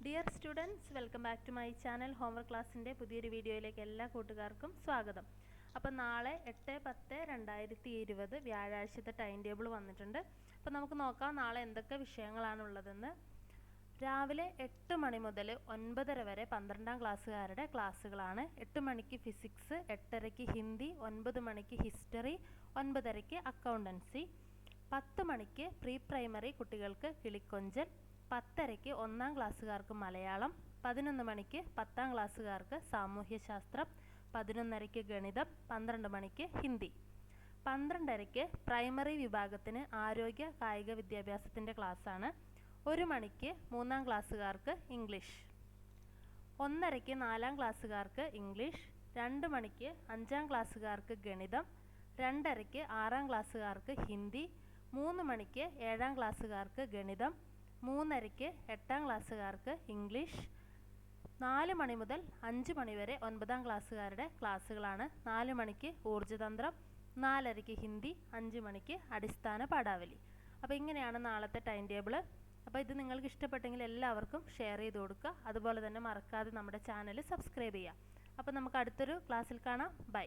Dear students, welcome back to my channel. Homework ക്ലാസ്സിൻ്റെ പുതിയൊരു വീഡിയോയിലേക്ക് എല്ലാ കൂട്ടുകാർക്കും സ്വാഗതം. അപ്പോൾ നാളെ 8/10/2020 വ്യാഴാഴ്ചത്തെ ടൈം ടേബിൾ വന്നിട്ടുണ്ട്. അപ്പോൾ നമുക്ക് നോക്കാം നാളെ എന്തൊക്കെ വിഷയങ്ങളാണുള്ളതെന്ന്. രാവിലെ 8 മണി മുതൽ 9:30 വരെ 12ാം ക്ലാസ്സുകാരുടെ ക്ലാസ്സുകളാണ്. 8 മണിക്ക് ഫിസിക്സ്, 8:30 ഹിന്ദി, 9 മണിക്ക് ഹിസ്റ്ററി, 9:30 അക്കൗണ്ടൻസി, 10 മണിക്ക് പ്രീ പ്രൈമറി കുട്ടികൾക്ക് കിളിക്കൊഞ്ചൽ, 10:30 1ാം ക്ലാസ്സുകാർക്ക് മലയാളം, 11 മണിക്ക് 10ാം ക്ലാസ്സുകാർക്ക് സാമൂഹ്യശാസ്ത്രം, 11:30 ഗണിതം, 12 മണിക്ക് ഹിന്ദി, 12:30 പ്രൈമറി വിഭാഗത്തിന് ആരോഗ്യ കായിക വിദ്യാഭ്യാസത്തിൻ്റെ ക്ലാസ്സാണ്. 1 മണിക്ക് 3ാം ക്ലാസ്സുകാർക്ക് ഇംഗ്ലീഷ്, 1:30 4ാം ക്ലാസ്സുകാർക്ക് ഇംഗ്ലീഷ്, 2 മണിക്ക് 5ാം ക്ലാസ്സുകാർക്ക് ഗണിതം, 2:30 6ാം ക്ലാസ്സുകാർക്ക് ഹിന്ദി, 3 മണിക്ക് 7ാം ക്ലാസ്സുകാർക്ക് ഗണിതം, 3:30 8ാം ക്ലാസ്സുകാർക്ക് ഇംഗ്ലീഷ്, 4 മണി മുതൽ 5 മണി വരെ 9ാം ക്ലാസ്സുകാരുടെ ക്ലാസ്സുകളാണ്. 4 മണിക്ക് ഊർജ്ജതന്ത്രം, 4:30 ഹിന്ദി, 5 മണിക്ക് അടിസ്ഥാന പാഠാവലി. അപ്പോൾ ഇങ്ങനെയാണ് നാളത്തെ ടൈം ടേബിൾ. അപ്പോൾ ഇത് നിങ്ങൾക്ക് ഇഷ്ടപ്പെട്ടെങ്കിൽ എല്ലാവർക്കും ഷെയർ ചെയ്ത് കൊടുക്കുക. അതുപോലെ തന്നെ മറക്കാതെ നമ്മുടെ ചാനൽ സബ്സ്ക്രൈബ് ചെയ്യുക. അപ്പോൾ നമുക്ക് അടുത്തൊരു ക്ലാസ്സിൽ കാണാം. ബൈ.